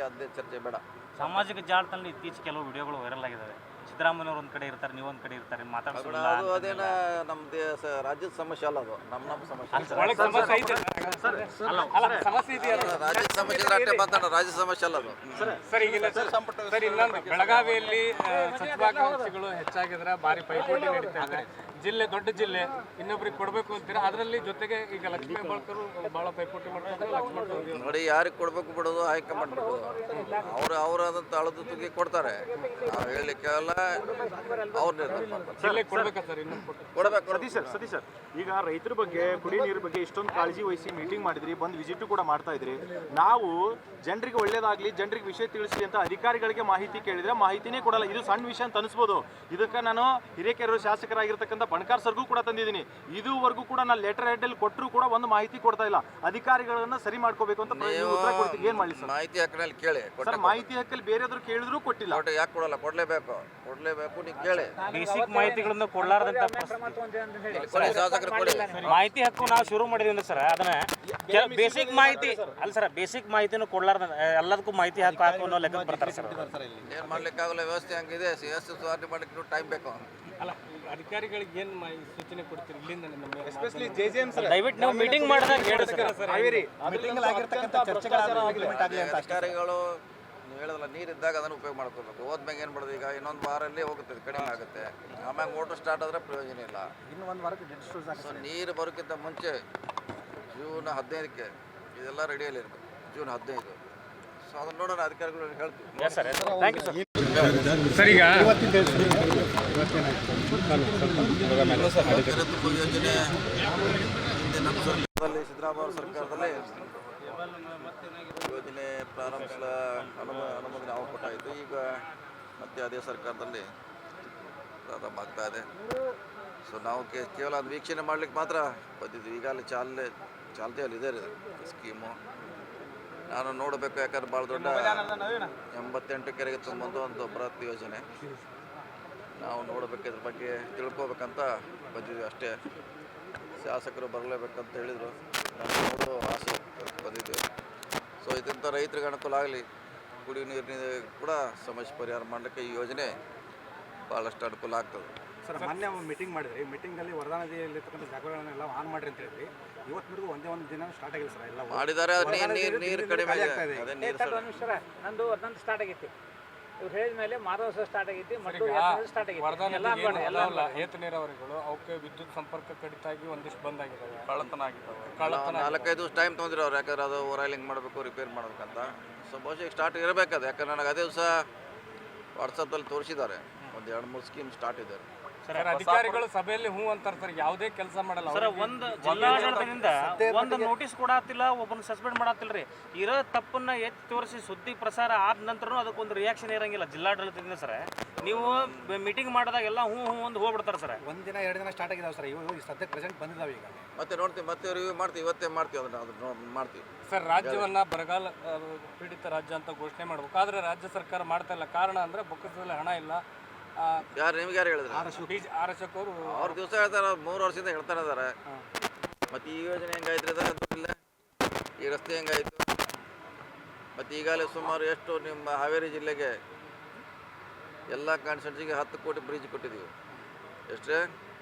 ಅದೇ ಚರ್ಚೆ ಬೇಡ. ಸಾಮಾಜಿಕ ಜಾಲತಾಣದಲ್ಲಿ ಇತ್ತೀಚೆಗೆ ಕೆಲವು ವಿಡಿಯೋಗಳು ವೈರಲ್ ಆಗಿದ್ದಾವೆ. ಸಿದ್ದರಾಮಯ್ಯವ್ರು ಒಂದು ಕಡೆ ಇರ್ತಾರೆ, ನೀವು ಒಂದು ಕಡೆ ಇರ್ತಾರೆ, ಮಾತಾಡ್ಸೋಲ್ಲ. ಅದು ಅದೇನ ನಮ್ಮ ರಾಜ್ಯದ ಸಮಸ್ಯೆ ಅಲ್ಲ, ಅದು ನಮ್ಮ ಸಮಸ್ಯೆ. ರಾಜ್ಯದ ಸಮಸ್ಯೆ ಅಷ್ಟೇ ಮಾತಾಡೋ, ರಾಜ್ಯದ ಸಮಸ್ಯೆ ಅಲ್ಲ ಅದು. ಸರ್ ಇನ್ನೊಂದು ಬೆಳಗಾವಿಯಲ್ಲಿ ಸಚಿವಾಕಾಂಕ್ಷಿಗಳು ಹೆಚ್ಚಾಗಿದ್ರೆ ಭಾರಿ ಪೈಪೋಟಿ ನಡೀತಾ ಇದೆ. ಜಿಲ್ಲೆ ದೊಡ್ಡ ಜಿಲ್ಲೆ, ಇನ್ನೊಬ್ರಿಗೆ ಕೊಡಬೇಕು ಅಂತೀರಾ? ಅದರಲ್ಲಿ ಜೊತೆಗೆ ಈಗ ಲಕ್ಷ್ಮೀ ಹೆಬ್ಬಾಳ್ಕರ್ ಭಾಳ ಪೈಪೋಟಿ ಮಾಡ್ತಾರೆ. ಲಕ್ಷ್ಮಣ ನೋಡಿ, ಯಾರಿಗೆ ಕೊಡಬೇಕು ಬಿಡೋದು ಹೈಕಮಾಂಡ್ ಬಿಡೋದು. ಅವರಾದಂಥ ಅಳದು ತುಗಿ ಕೊಡ್ತಾರೆ, ನಾವು ಹೇಳಲಿಕ್ಕೆಲ್ಲ ಅವ್ರ ನಿರ್ಧಾರ ಮಾಡ್ತಾರೆ. ಜಿಲ್ಲೆ ಕೊಡ್ಬೇಕಾ ಸರ್? ಇನ್ನೊಂದು ಕೊಡಬೇಕು. ಸತೀಶ್ ಸರ್, ಈಗ ರೈತರ ಬಗ್ಗೆ, ಕುಡಿಯ ನೀರು ಬಗ್ಗೆ ಇಷ್ಟೊಂದು ಕಾಳಜಿ ವಹಿಸಿ ಮೀಟಿಂಗ್ ಮಾಡಿದ್ರಿ, ಬಂದು ವಿಸಿಟ್ ಕೂಡ ಮಾಡ್ತಾ ಇದ್ರಿ. ನಾವು ಜನರಿಗೆ ಒಳ್ಳೇದಾಗ್ಲಿ, ಜನರಿಗೆ ವಿಷಯ ತಿಳಿಸಲಿ ಅಂತ ಅಧಿಕಾರಿಗಳಿಗೆ ಮಾಹಿತಿ ಕೇಳಿದ್ರೆ ಮಾಹಿತಿನೇ ಕೊಡಲ್ಲ. ಇದು ಸಣ್ಣ ವಿಷಯ ಅಂತ ಅನಿಸ್ಬೋದು. ಇದಕ್ಕೆ ನಾನು ಹಿರೇಕೆರೂರು ಶಾಸಕರಾಗಿರ್ತಕ್ಕಂಥ ಬಣಕಾರ್ ಸರ್ಗೂ ಕೂಡ ತಂದಿದ್ದೀನಿ. ಇದುವರೆಗೂ ಕೂಡ ನಾನು ಲೆಟರ್ ಹೆಡ್ಡಲ್ಲಿ ಕೊಟ್ಟರು ಕೂಡ ಒಂದು ಮಾಹಿತಿ ಕೊಡ್ತಾ ಇಲ್ಲ. ಅಧಿಕಾರಿಗಳನ್ನ ಸರಿ ಮಾಡ್ಕೋಬೇಕು ಅಂತ ಉತ್ತರ ಕೊಡ್ತೀವಿ. ಏನ್ ಮಾಡಿ ಸರ್? ಮಾಹಿತಿ ಹಕ್ಕಲ್ಲಿ ಕೇಳಿ ಸರ್, ಮಾಹಿತಿ ಹಕ್ಕಲ್ಲಿ ಬೇರೆದ್ರು ಕೇಳಿದ್ರು ಕೊಟ್ಟಿಲ್ಲ. ಯಾಕೆ ಕೊಡಲ್ಲ? ಕೊಡ್ಲೇಬೇಕು, ನೀವು ಕೇಳಿ. ಬೇಸಿಕ್ ಮಾಹಿತಿಗಳನ್ನು ಕೊಡ್ಲಾರ್ದಂತ ಶಾಸಕರು ಕೊಡಿ ಮಾಹಿತಿ ಹಕ್ಕು ನಾವು ಶುರು ಮಾಡಿದ್ವಿ ಸರ್. ಅದನ್ನ ಬೇಸಿಕ್ ಮಾಹಿತಿ ಅಲ್ಲ ಸರ್, ಬೇಸಿಕ್ ಮಾಹಿತಿನೂ ಕೊಡ್ಲಾರ್ದ ಎಲ್ಲದಕ್ಕೂ ಮಾಹಿತಿ ಹಕ್ಕು ಹಾಕೋ ಲೆಕ್ಕ ಬರ್ತಾರೆ ಸರ್. ಏನು ಮಾಡ್ಲಿಕ್ಕಾಗಲ್ಲ, ವ್ಯವಸ್ಥೆ ಹಂಗಿದೆ. ವ್ಯವಸ್ಥೆ ಸುಧಾರಣೆ ಮಾಡ್ಲಿಕ್ಕೆ ಟೈಮ್ ಬೇಕು. ಅಲ್ಲ, ಅಧಿಕಾರಿಗಳಿಗೆ ಏನು ಸೂಚನೆ ಕೊಡ್ತೀರಿ ಇಲ್ಲಿಂದ? ಎಸ್ಪೆಷಲಿ JJM ಸರ್, ದಯವಿಟ್ಟು ನೀವು ಮೀಟಿಂಗ್ ಮಾಡಿದಾಗ ಹೇಳಿ ಸರ್. ಅಧಿಕಾರಿಗಳು ನೀವು ಹೇಳಿದ್ರಲ್ಲ, ನೀರಿದ್ದಾಗ ಅದನ್ನು ಉಪಯೋಗ ಮಾಡ್ಕೋಬೇಕು. ಹೋದ್ಮ್ಯಾಗ ಏನು ಮಾಡೋದು? ಈಗ ಇನ್ನೊಂದು ವಾರಲ್ಲಿ ಹೋಗುತ್ತೆ, ಕಡಿಮೆ ಆಗುತ್ತೆ. ಆಮ್ಯಾಗ ಮೋಟ್ರ್ ಸ್ಟಾರ್ಟ್ ಆದರೆ ಪ್ರಯೋಜನ ಇಲ್ಲ. ಸೊ ನೀರು ಬರೋಕ್ಕಿಂತ ಮುಂಚೆ ಜೂನ್ 15ಕ್ಕೆ ಇದೆಲ್ಲ ರೆಡಿಯಲ್ಲಿ ಇರಬೇಕು. ಜೂನ್ 15. ಸೊ ಅದನ್ನು ನೋಡೋಣ, ಅಧಿಕಾರಿಗಳು ಹೇಳ್ತೀವಿ. Sir, thank you sir. Sir, ಈಗ ಯೋಜನೆ ನಮ್ಮ ಸರ್ಕಾರದಲ್ಲಿ, ಸಿದ್ದರಾಮಯ್ಯ ಸರ್ಕಾರದಲ್ಲಿ ಯೋಜನೆ ಪ್ರಾರಂಭಿಸಲ ಅನುಮೋದನೆ ನಾವು ಕೊಟ್ಟಾಯಿತು. ಈಗ ಮತ್ತೆ ಅದೇ ಸರ್ಕಾರದಲ್ಲಿ ಪ್ರಾರಂಭ ಆಗ್ತಾ ಇದೆ. ಸೊ ನಾವು ಕೇವಲ ಅದು ವೀಕ್ಷಣೆ ಮಾಡಲಿಕ್ಕೆ ಮಾತ್ರ ಬಂದಿದ್ವಿ. ಈಗಾಗಲೇ ಚಾಲ್ತಿಯಲ್ಲಿ ಇದೆ ಸ್ಕೀಮು. ನಾನು ನೋಡಬೇಕು, ಯಾಕಂದ್ರೆ ಭಾಳ ದೊಡ್ಡ 88 ಕೆರೆಗೆ ತುಂಬೊಂದು ಒಂದು ಬೃಹತ್ ಯೋಜನೆ. ನಾವು ನೋಡಬೇಕು, ಇದ್ರ ಬಗ್ಗೆ ತಿಳ್ಕೊಬೇಕಂತ ಬಂದಿದ್ವಿ ಅಷ್ಟೇ. ಶಾಸಕರು ಬರಲೇಬೇಕಂತ ಹೇಳಿದರು, ನಾವು ನೋಡೋ ಆಸೆ ಬಂದಿದ್ವಿ. ಸೊ ಇದರಿಂದ ರೈತರಿಗೆ ಅನುಕೂಲ ಆಗಲಿ, ಕುಡಿಯುವ ನೀರಿನ ಕೂಡ ಸಮಸ್ಯೆ ಪರಿಹಾರ ಮಾಡಲಿಕ್ಕೆ ಈ ಯೋಜನೆ ಭಾಳಷ್ಟು ಅನುಕೂಲ ಆಗ್ತದೆ. ಸರ್, ಮೊನ್ನೆ ಮೀಟಿಂಗ್ ಮಾಡಿದ್ರಿ. ಮೀಟಿಂಗಲ್ಲಿ ವರದಾ ನದಿಯಲ್ಲಿರ್ತಕ್ಕಂಥ ಜಾಗಗಳನ್ನೆಲ್ಲ ಆನ್ ಮಾಡಿರಿ ಅಂತ ಹೇಳಿದ್ರಿ. ಇವತ್ತಿನವರೆಗೂ ಒಂದೇ ಒಂದು ದಿನ ಸ್ಟಾರ್ಟ್ ಆಗಿದೆ ಸರ್. ಎಲ್ಲ ಮಾಡಿದ್ದಾರೆ. ನೀರು ಕಡಿಮೆ ಆಗಿದೆ. ಅದೇ ನೀರು ನಂದು 11 ಸ್ಟಾರ್ಟ್ ಆಗೈತಿ. ಇವ್ರು ಹೇಳಿದ ಮೇಲೆ ಮಾಧವಸ ಸ್ಟಾರ್ಟ್ ಆಗೈತಿ, ಮತ್ತು ಸ್ಟಾರ್ಟ್ ಆಗೈತಿ. ಏತ ನೀರಾವರಿಗಳು ಅವಕ್ಕೆ ವಿದ್ಯುತ್ ಸಂಪರ್ಕ ಕಡಿತ ಆಗಿ ಒಂದಿಷ್ಟು ಬಂದ್ ಆಗಿದ್ದಾವೆ, ಕಳ್ಳತನ ಆಗಿದ್ದಾವೆ. 4-5 ದಿವಸ ಟೈಮ್ ತೊಗೊಂಡಿರೋ ಅವ್ರು, ಯಾಕಂದ್ರೆ ಅದು ಓರೈಲಿಂಗ್ ಮಾಡಬೇಕು, ರಿಪೇರ್ ಮಾಡ್ಬೇಕಂತ. ಸೊ ಬಹುಶಃ ಸ್ಟಾರ್ಟ್ ಇರಬೇಕದು. ಯಾಕಂದ್ರೆ ನನಗೆ ಅದೇ ದಿವಸ ವಾಟ್ಸಪ್ಪಲ್ಲಿ ತೋರಿಸಿದ್ದಾರೆ, ಒಂದು 2-3 ಸ್ಕೀಮ್ ಸ್ಟಾರ್ಟ್ ಇದೆ. ಸರ್, ಅಧಿಕಾರಿಗಳು ಸಭೆಯಲ್ಲಿ ಹೂ ಅಂತಾರೆ ಸರ್, ಯಾವುದೇ ಕೆಲಸ ಮಾಡಲ್ಲ ಸರ್. ಒಂದು ಜಿಲ್ಲಾಡಳಿತದಿಂದ ಒಂದು ನೋಟಿಸ್ ಕೊಡತ್ತಿಲ್ಲ, ಒಬ್ಬನ ಸಸ್ಪೆಂಡ್ ಮಾಡತ್ತಿಲ್ರಿ. ಇರೋ ತಪ್ಪನ್ನ ಎತ್ತಿ ತೋರಿಸಿ ಸುದ್ದಿ ಪ್ರಸಾರ ಆದ ನಂತರ ಅದಕ್ಕೊಂದು ರಿಯಾಕ್ಷನ್ ಇರಂಗಿಲ್ಲ ಜಿಲ್ಲಾಡಳಿತದಿಂದ ಸರ್. ನೀವು ಮೀಟಿಂಗ್ ಮಾಡಿದಾಗ ಎಲ್ಲ ಹೂ ಒಂದು ಹೋಗ್ಬಿಡ್ತಾರೆ ಸರ್. ಒಂದಿನ 2 ದಿನ ಸ್ಟಾರ್ಟ್ ಆಗಿದಾವೆ ಸರ್. ಇವು ಸದ್ಯ ಪ್ರೆಸೆಂಟ್ ಬಂದಿದ್ದಾವೆ. ಈಗ ಮತ್ತೆ ನೋಡ್ತೀವಿ, ಮತ್ತೆ ರಿವ್ಯೂ ಮಾಡ್ತೀವಿ. ಇವತ್ತೇ ಮಾಡ್ತೀವಿ, ಅದನ್ನು ಮಾಡ್ತೀವಿ. ಸರ್, ರಾಜ್ಯವನ್ನ ಬರಗಾಲ ಪೀಡಿತ ರಾಜ್ಯ ಅಂತ ಘೋಷಣೆ ಮಾಡ್ಬೇಕು, ಆದರೆ ರಾಜ್ಯ ಸರ್ಕಾರ ಮಾಡ್ತಾ ಇಲ್ಲ. ಕಾರಣ ಅಂದರೆ ಬೊಕ್ಕಸದಲ್ಲಿ ಹಣ ಇಲ್ಲ. ಯಾರು ನಿಮ್ಗೆ ಯಾರು ಹೇಳಿದ್ರು? ಆರಶಕ್ ಅವರು ಅವ್ರ ದಿವಸ ಹೇಳ್ತಾರೆ, 3 ವರ್ಷದಿಂದ ಹೇಳ್ತಾನೆ ಇದ್ದಾರೆ. ಮತ್ತು ಈ ಯೋಜನೆ ಹೆಂಗಾಯ್ತು ಅದ ಗೊತ್ತಿಲ್ಲ, ಈ ರಸ್ತೆ ಹೆಂಗಾಯಿತು. ಮತ್ತು ಈಗಾಗಲೇ ಸುಮಾರು ಎಷ್ಟು ನಿಮ್ಮ ಹಾವೇರಿ ಜಿಲ್ಲೆಗೆ ಎಲ್ಲ ಕಾನ್ಸ್ಟಿಟ್ಯೂನ್ಸಿಗೆ 10 ಕೋಟಿ ಬ್ರಿಡ್ಜ್ ಕೊಟ್ಟಿದ್ದೀವಿ. ಎಷ್ಟೇ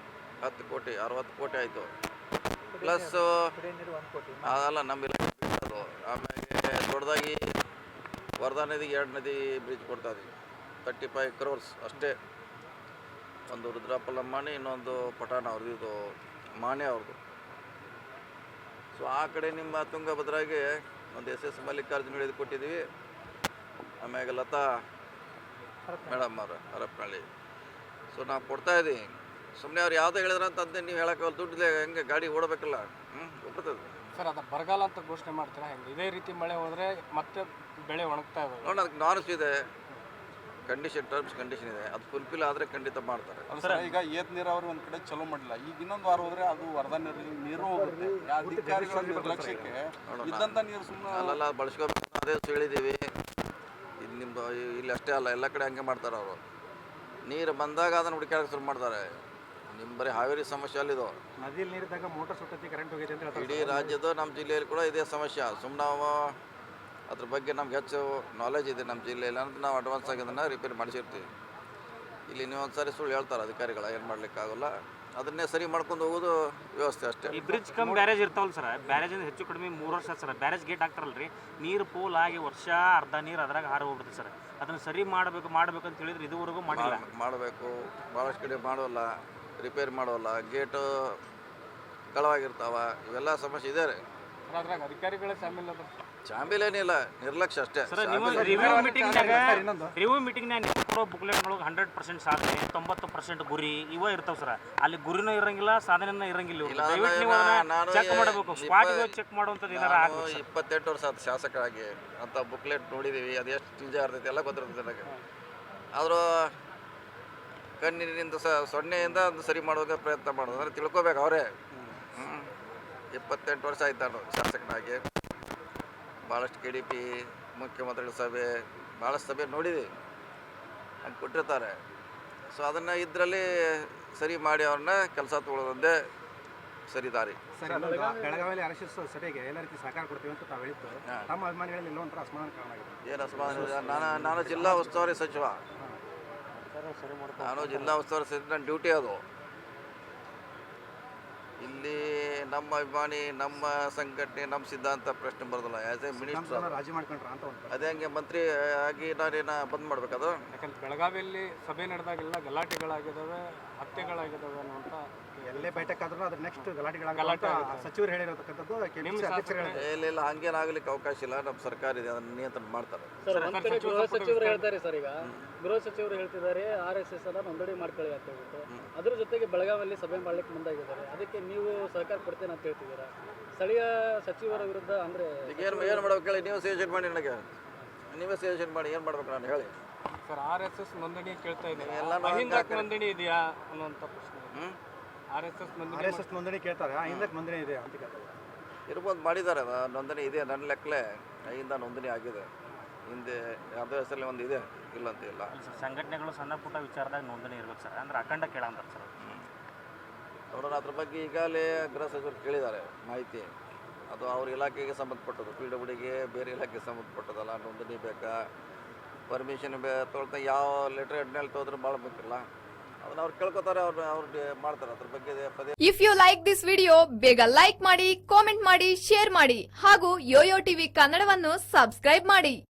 10 ಕೋಟಿ, 60 ಕೋಟಿ ಆಯಿತು. ಪ್ಲಸ್ ಅದಲ್ಲ ನಮ್ಮಿಲ್ಲ ಅದು. ಆಮೇಲೆ ದೊಡ್ಡದಾಗಿ ವರದಾ ನದಿಗೆ 2 ನದಿ ಬ್ರಿಡ್ಜ್ ಕೊಡ್ತಾ ಇದ್ದೀವಿ, 35 crores ಅಷ್ಟೇ. ಒಂದು ರುದ್ರಪ್ಪಲ ಮಾಣಿ, ಇನ್ನೊಂದು ಪಠಾಣ ಅವ್ರದ್ದು, ಇದು ಮಾಣೆ ಅವ್ರದ್ದು. ಸೊ ಆ ಕಡೆ ನಿಮ್ಮ ತುಂಗಭದ್ರಾಗೆ ಒಂದು SS ಮಲ್ಲಿಕಾರ್ಜುನ ಹಿಡಿದು ಕೊಟ್ಟಿದ್ದೀವಿ. ಆಮ್ಯಾಗ ಲತಾ ಮೇಡಮ್ ಅವರು ಹರಪನಹಳ್ಳಿ. ಸೊ ನಾವು ಕೊಡ್ತಾಯಿದ್ದೀವಿ. ಸುಮ್ಮನೆ ಅವ್ರು ಯಾವುದೋ ಹೇಳಿದ್ರೆ ಅಂತಂದೆ ನೀವು ಹೇಳೋಕೆ ದುಡ್ಡಿದೆ, ಹೆಂಗೆ ಗಾಡಿ ಓಡಬೇಕಲ್ಲ, ಒಪ್ಪುತ್ತದೆ ಸರ್. ಅದು ಬರಗಾಲ ಅಂತ ಘೋಷಣೆ ಮಾಡ್ತೀರಾ ಹೆಂಗೆ? ಇದೇ ರೀತಿ ಮಳೆ ಹೋದರೆ ಮತ್ತೆ ಬೆಳೆ ಒಣಗ್ತಾ ಇದ್ದಾವೆ. ನೋಡಿ, ಅದಕ್ಕೆ ನಾರ್ಮ್ಸ್ ಇದೆ, ಟರ್ಮ್ಸ್ ಕಂಡೀಷನ್ ಇದೆ. ಅದು ಫುಲ್ಫಿಲ್ ಆದರೆ ಖಂಡಿತ ಮಾಡ್ತಾರೆ. ಈಗ ಏತ್ ನೀರಾವರಿ ಒಂದು ಕಡೆ ಚಲೋ ಮಾಡಿಲ್ಲ, ಈಗ ಇನ್ನೊಂದು ವಾರ ಹೋದ್ರೆ ಅದು ವರದಾ ನೀರು ಹೋಗುತ್ತೆ. ಅಧಿಕಾರಿಗಳ ನಿರ್ಲಕ್ಷ್ಯಕ್ಕೆ ಇದ್ದಂಥ ನೀರು ಸುಮ್ಮನೆ ಅಲ್ಲೆಲ್ಲ ಬಳಸ್ಕೋಬೇಕು. ಅದೇ ಹೇಳಿದ್ದೀವಿ. ಇದು ನಿಮ್ಮದು ಇಲ್ಲಿ ಅಷ್ಟೇ ಅಲ್ಲ, ಎಲ್ಲ ಕಡೆ ಹಂಗೆ ಮಾಡ್ತಾರೆ ಅವರು. ನೀರು ಬಂದಾಗ ಅದನ್ನು ಹುಡುಕಾಡಕ್ಕೆ ಶುರು ಮಾಡ್ತಾರೆ. ನಿಮ್ಮ ಬರೀ ಹಾವೇರಿ ಸಮಸ್ಯೆ ಅಲ್ಲಿದು. ನದಿಯಲ್ಲಿ ನೀರಿದ್ದಾಗ ಮೋಟರ್ ಸುಟ್ಟತಿ, ಕರೆಂಟ್ ಹೋಗಿದೆ ಅಂತ ಹೇಳ್ತಾರೆ. ಇಡೀ ರಾಜ್ಯದ ನಮ್ಮ ಜಿಲ್ಲೆಯಲ್ಲಿ ಕೂಡ ಇದೇ ಸಮಸ್ಯೆ. ಸುಮ್ಮನೆ ಅದ್ರ ಬಗ್ಗೆ ನಮ್ಗೆ ಹೆಚ್ಚು ನಾಲೆಜ್ ಇದೆ ನಮ್ಮ ಜಿಲ್ಲೆಯಲ್ಲಿ ಅಂತ ನಾವು ಅಡ್ವಾನ್ಸ್ ಆಗಿ ಅದನ್ನು ರಿಪೇರಿ ಮಾಡಿಸಿರ್ತೀವಿ. ಇಲ್ಲಿ ನೀವು ಒಂದು ಸಾರಿ ಸುಳ್ಳು ಹೇಳ್ತಾರೆ ಅಧಿಕಾರಿಗಳು, ಏನು ಮಾಡಲಿಕ್ಕಾಗಲ್ಲ, ಅದನ್ನೇ ಸರಿ ಮಾಡ್ಕೊಂಡು ಹೋಗೋದು ವ್ಯವಸ್ಥೆ ಅಷ್ಟೇ. ಈ ಬ್ರಿಡ್ಜ್ ಕಮ್ ಬ್ಯಾರೇಜ್ ಇರ್ತಾವಲ್ಲ ಸರ್, ಬ್ಯಾರೇಜಿಂದ ಹೆಚ್ಚು ಕಡಿಮೆ 3 ವರ್ಷ ಸರ್. ಬ್ಯಾರೇಜ್ ಗೇಟ್ ಹಾಕ್ತಾರಲ್ರಿ, ನೀರು ಪೋಲ್ ಆಗಿ ವರ್ಷ ಅರ್ಧ ನೀರು ಅದ್ರಾಗ ಹಾರಿ ಹೋಗ್ಬಿಡುತ್ತೆ ಸರ್. ಅದನ್ನು ಸರಿ ಮಾಡಬೇಕು ಅಂತ ಹೇಳಿದ್ರೆ ಇದುವರೆಗೂ ಮಾಡಿಲ್ಲ. ಮಾಡಬೇಕು, ಭಾಳಷ್ಟು ಕಡೆ ಮಾಡೋಲ್ಲ, ರಿಪೇರಿ ಮಾಡೋಲ್ಲ, ಗೇಟು ಕಳವಾಗಿರ್ತಾವ, ಇವೆಲ್ಲ ಸಮಸ್ಯೆ ಇದೆ ರೀ. ಅದ್ರಾಗ ಅಧಿಕಾರಿಗಳೇ ಶಾಮಿಲ್ ಅದ. ಚಾಂಬಿಲೇನಿಲ್ಲ, ನಿರ್ಲಕ್ಷ್ಯ ಅಷ್ಟೇ. ಸರ್ ನೀವು ರಿವ್ಯೂ ಮೀಟಿಂಗ್ನಾಗ ಕೊಡೋ ಬುಕ್ಲೆಟ್ನೊಳಗೆ 100% ಸಾಧನೆ, 90% ಗುರಿ ಇವ ಇರ್ತಾವ ಸರ್. ಅಲ್ಲಿ ಗುರಿನೂ ಇರಂಗಿಲ್ಲ, ಸಾಧನೆನೂ ಇರಂಗಿಲ್ಲ. ಇವ್ರು ದಯವಿಟ್ಟು ನೀವು ಚೆಕ್ ಮಾಡಬೇಕು, ಸ್ಪಾಟ್ಗೆ ಚೆಕ್ ಮಾಡುವಂಥದ್ದು ಏನಾರ ಆಗ್ಬೇಕು. 28 ವರ್ಷ ಆಯ್ತು ಶಾಸಕರಾಗಿ ಅಂತ ಬುಕ್ಲೆಟ್ ನೋಡಿದ್ದೀವಿ, ಅದು ಎಷ್ಟು ನಿಜ ಇರ್ತೈತಿ ಎಲ್ಲ ಗೊತ್ತಿರ್ತೈತೆ ನನಗೆ. ಆದರೂ ಕಣ್ಣಿನಿಂದ ಸೊನ್ನೆಯಿಂದ ಅದು ಸರಿ ಮಾಡೋಕೆ ಪ್ರಯತ್ನ ಮಾಡೋದು ಅಂದರೆ ತಿಳ್ಕೊಬೇಕು ಅವರೇ. 28 ವರ್ಷ ಆಯ್ತು ನಾನು ಶಾಸಕನಾಗಿ. ಭಾಳಷ್ಟು KDP ಮುಖ್ಯಮಂತ್ರಿಗಳ ಸಭೆ, ಭಾಳಷ್ಟು ಸಭೆ ನೋಡಿದ್ದೀವಿ, ಹಂಗೆ ಕೊಟ್ಟಿರ್ತಾರೆ. ಸೊ ಅದನ್ನು ಇದರಲ್ಲಿ ಸರಿ ಮಾಡಿ ಅವ್ರನ್ನ ಕೆಲಸ ತೊಗೊಳೋದಂದೇ ಸರಿ ದಾರಿ. ಬೆಳಗಾವಿಯಲ್ಲಿ RSS ಸಭೆಗೆ ಎಲ್ಲ ರೀತಿ ಸಹಕಾರ ಕೊಡ್ತೀವಿ ಅಂತ ತಾವು ಹೇಳಿದ್ದು, ತಮ್ಮ ಅಭಿಮಾನಿಗಳಲ್ಲಿ ಎಲ್ಲೋ ಒಂಥರ ಅಸಮಾಧಾನ ಕಾರಣ ಆಗಿದೆ. ಏನು ಅಸಮಾಧಾನ ಇದೆ? ನಾನು ಜಿಲ್ಲಾ ಉಸ್ತುವಾರಿ ಸಚಿವ, ನಾನು ಜಿಲ್ಲಾ ಉಸ್ತುವಾರಿ ಸಚಿವ, ನನ್ನ ಡ್ಯೂಟಿ ಅದು. ಇಲ್ಲಿ ನಮ್ಮ ಅಭಿಮಾನಿ, ನಮ್ಮ ಸಂಘಟನೆ, ನಮ್ಮ ಸಿದ್ಧಾಂತ ಪ್ರಶ್ನೆ ಬರೋದಿಲ್ಲ. ಆ್ಯಸ್ ಎ ಮಿನಿಸ್ಟರ್ ರಾಜಿ ಮಾಡ್ಕೊಂಡ್ರ ಅಂತ ಒಂದು ಅದೇ ಹಂಗೆ ಮಂತ್ರಿ ಆಗಿ ನಾನೇನು ಬಂದ್ ಮಾಡ್ಬೇಕದು. ಯಾಕಂದ್ರೆ ಬೆಳಗಾವಿಯಲ್ಲಿ ಸಭೆ ನಡೆದಾಗೆಲ್ಲ ಗಲಾಟೆಗಳಾಗಿದ್ದಾವೆ, ಹತ್ಯೆಗಳಾಗಿದ್ದಾವೆ ಅನ್ನುವಂಥ ಎಲ್ಲೇ ಬೈಠಕ್ ಆದ್ರೂ ಅದ್ರ ನೆಕ್ಸ್ಟ್ ಗಲಾಟೆಗಳಾಗಲ್ಲ ಸಚಿವರು ಹೇಳಿರತಕ್ಕಂಥದ್ದು. ಇಲ್ಲ ಹಂಗೇನಾಗ್ಲಿಕ್ಕೆ ಅವಕಾಶ ಇಲ್ಲ. ನಮ್ಮ ಸರ್ಕಾರ ಇದೆ, ಅದನ್ನು ನಿಯಂತ್ರಣ ಮಾಡ್ತಾರೆ. ಗೃಹ ಸಚಿವರು ಹೇಳ್ತಾರೆ ಸರ್, ಈಗ ಗೃಹ ಸಚಿವರು ಹೇಳ್ತಿದ್ದಾರೆ RSS ಅನ್ನ ನೋಂದಣಿ ಮಾಡ್ಕೊಳ್ಳಿ ಅಂತ ಹೇಳ್ಬಿಟ್ಟು. ಅದ್ರ ಜೊತೆಗೆ ಬೆಳಗಾವಿಯಲ್ಲಿ ಸಭೆ ಮಾಡ್ಲಿಕ್ಕೆ ಮುಂದಾಗಿದ್ದಾರೆ. ಅದಕ್ಕೆ ನೀವು ಸಹಕಾರ ಕೊಡ್ತೇನೆ ಅಂತ ಹೇಳ್ತಿದ್ದೀರಾ. ಸ್ಥಳೀಯ ಸಚಿವರ ವಿರುದ್ಧ ಅಂದ್ರೆ ಈಗ ಏನು ಮಾಡ್ಬೇಕು ಹೇಳಿ? ನೀವು ಸಜೆಷನ್ ಮಾಡಿ, ನನಗೆ ನೀವೇ ಸಜೆಷನ್ ಮಾಡಿ, ಏನು ಮಾಡ್ಬೇಕು ನಾನು ಹೇಳಿ. ಸರ್ RSS ನೋಂದಣಿ ಕೇಳ್ತಾ ಇದ್ದಾರೆ, ಎಲ್ಲ ಅಹಿಂದಕ್ಕೆ ನೋಂದಣಿ ಇದೆಯಾ ಅನ್ನುವಂಥ ಪ್ರಶ್ನೆ. RSS ನೋಂದಣಿ ಕೇಳ್ತಾರೆ, ಹಿಂದಕ್ಕೆ ನೋಂದಣಿ ಇದೆ ಅಂತ ಕೇಳ್ತಾರೆ. ಇರ್ಬೋದು, ಮಾಡಿದ್ದಾರೆ, ಅದು ನೋಂದಣಿ ಇದೆ. ನನ್ನ ಲೆಕ್ಕಲೆ ಐಯಿಂದ ನೋಂದಣಿ ಆಗಿದೆ. ಹಿಂದೆ ಯಾವುದೋ ಹೆಸರಲ್ಲಿ ಒಂದು ಇದೆ, ಇಲ್ಲ ಅಂತ ಇಲ್ಲ. ಸಂಘಟನೆಗಳು ಸಣ್ಣ ಪುಟ್ಟ ವಿಚಾರದಾಗ ನೋಂದಣಿ ಇರ್ಬೇಕು ಸರ್, ಅಂದ್ರೆ ಅಖಂಡ ಕೇಳಂತಾರೆ ಸರ್. ನೋಡೋಣ, ಅದ್ರ ಬಗ್ಗೆ ಈಗಾಗಲೇ ಗೃಹ ಸಚಿವರು ಕೇಳಿದ್ದಾರೆ ಮಾಹಿತಿ. ಅದು ಅವ್ರ ಇಲಾಖೆಗೆ ಸಂಬಂಧಪಟ್ಟದ್ದು, PWDಗೆ ಬೇರೆ ಇಲಾಖೆಗೆ ಸಂಬಂಧಪಟ್ಟದಲ್ಲ. ನೋಂದಣಿ ಬೇಕಾ, ಪರ್ಮಿಷನ್ ತೊಗೊಳ್ತಾ ಯಾವ ಲೆಟರ್ ಹೆಡ್ನಲ್ಲಿ ತೊಗೊಂಡ್ರೆ ಭಾಳ ಬೇಕಿಲ್ಲ, ಅದನ್ನ ಅವ್ರು ಕೇಳ್ಕೊತಾರೆ, ಅವ್ರು ಮಾಡ್ತಾರೆ ಅದ್ರ ಬಗ್ಗೆ. If you like this video, ಬೇಗ ಲೈಕ್ ಮಾಡಿ, ಕಾಮೆಂಟ್ ಮಾಡಿ, ಶೇರ್ ಮಾಡಿ ಹಾಗೂ ಯೋಯೋ ಟಿವಿ ಕನ್ನಡವನ್ನು ಸಬ್ಸ್ಕ್ರೈಬ್ ಮಾಡಿ.